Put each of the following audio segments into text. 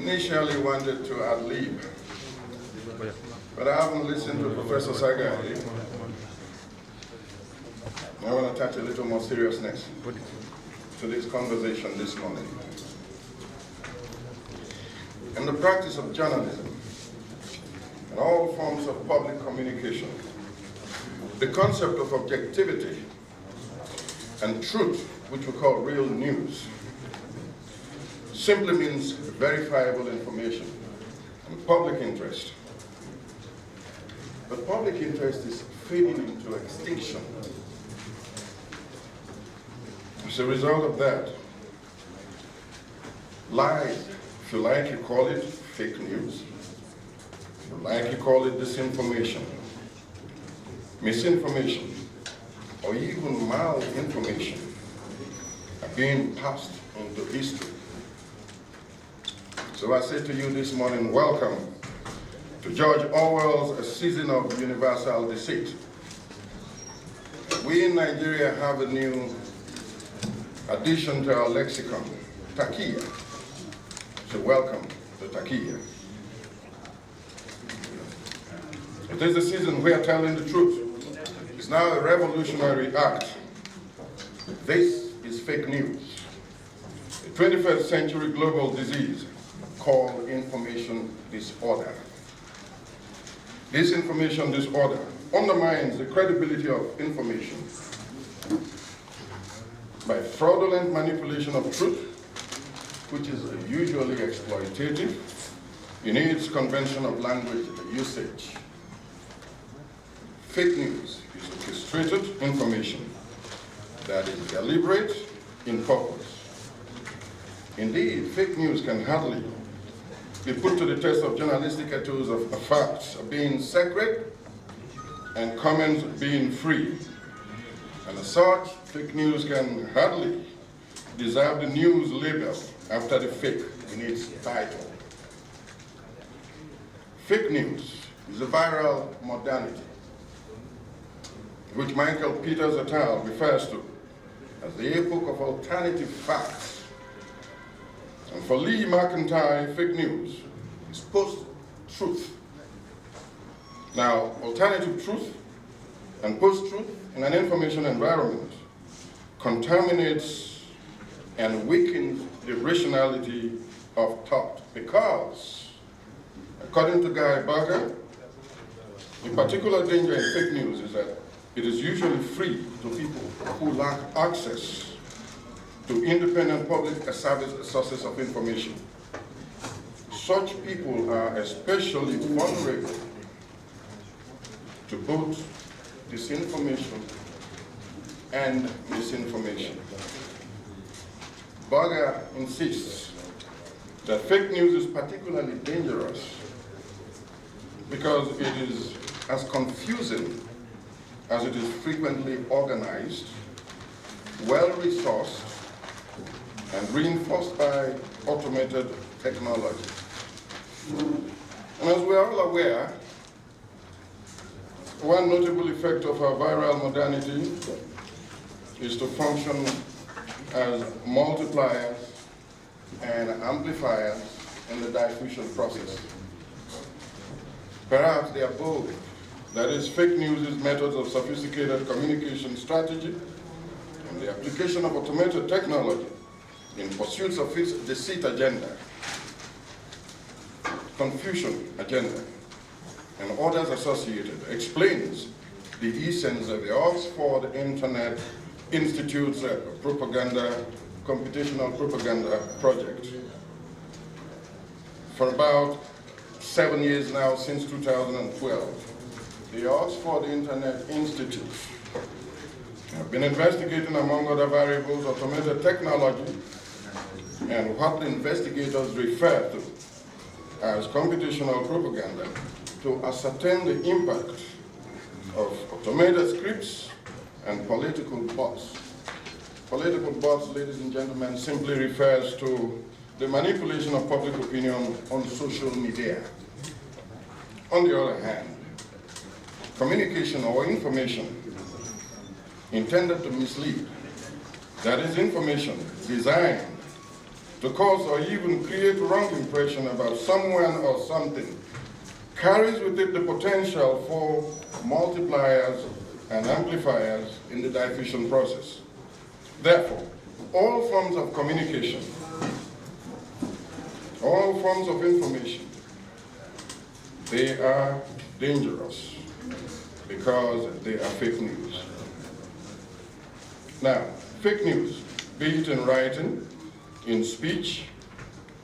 initially wanted to ad-lib, but I haven't listened to Professor Saga. I want to touch a little more seriousness to this conversation this morning. In the practice of journalism and all forms of public communication, the concept of objectivity and truth, which we call real news, simply means verifiable information and public interest. But public interest is fading into extinction. As a result of that, lies, if you like, you call it fake news. If you like, you call it disinformation, misinformation, or even malinformation are being passed into history. So I say to you this morning, welcome to George Orwell's A Season of Universal Deceit. We in Nigeria have a new addition to our lexicon, takiya. So welcome to takiya. It is a season where telling the truth is now a revolutionary act. This is fake news, a 21st century global disease called information disorder. This information disorder undermines the credibility of information by fraudulent manipulation of truth, which is usually exploitative in its convention of language usage. Fake news is orchestrated information that is deliberate in purpose. Indeed, fake news can hardly be put to the test of journalistic ethics of facts being sacred and comments being free. And as such, fake news can hardly deserve the news label after the fake in its title. Fake news is a viral modernity, which Michael Peters et al. Refers to as the epoch of alternative facts. And for Lee McIntyre, fake news is post-truth. Now, alternative truth and post-truth in an information environment contaminates and weakens the rationality of thought because, according to Guy Barker, the particular danger in fake news is that it is usually free to people who lack access to independent public service sources of information. Such people are especially vulnerable to both disinformation and misinformation. Barger insists that fake news is particularly dangerous because it is as confusing as it is frequently organized, well-resourced, and reinforced by automated technology. And as we are all aware, one notable effect of our viral modernity is to function as multipliers and amplifiers in the diffusion process. Perhaps they are both. That is, fake news is methods of sophisticated communication strategy and the application of automated technology in pursuit of its deceit agenda, confusion agenda, and others associated, explains the essence of the Oxford Internet Institute's computational propaganda project. For about 7 years now, since 2012, the Oxford Internet Institute have been investigating, among other variables, automated technology and what the investigators refer to as computational propaganda to ascertain the impact of automated scripts and political bots. Political bots, ladies and gentlemen, simply refers to the manipulation of public opinion on social media. On the other hand, communication or information intended to mislead, that is information designed to cause or even create wrong impression about someone or something carries with it the potential for multipliers and amplifiers in the diffusion process. Therefore, all forms of communication, all forms of information, they are dangerous because they are fake news. Now, fake news, be it in writing, in speech,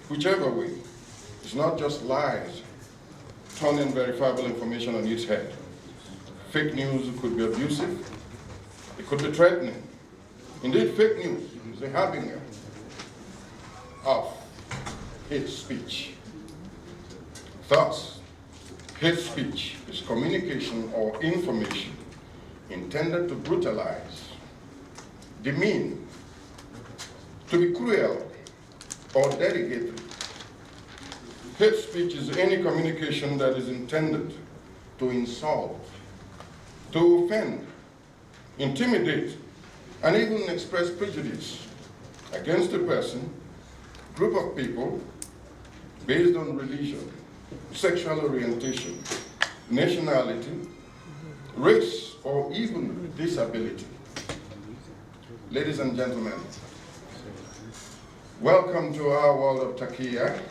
whichever way, it's not just lies turning verifiable information on its head. Fake news could be abusive, it could be threatening. Indeed, fake news is a harbinger of hate speech. Thus, hate speech is communication or information intended to brutalize, demean, to be cruel, or derogatory. Hate speech is any communication that is intended to insult, to offend, intimidate, and even express prejudice against a person, group of people, based on religion, sexual orientation, nationality, race, or even disability. Ladies and gentlemen, welcome to our world of Takia.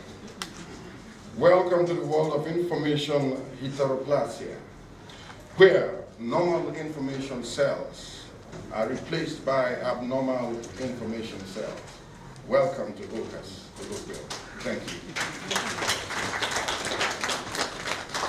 Welcome to the world of information heteroplasia, where normal information cells are replaced by abnormal information cells. Welcome to OOCAS, the book bill. Thank you.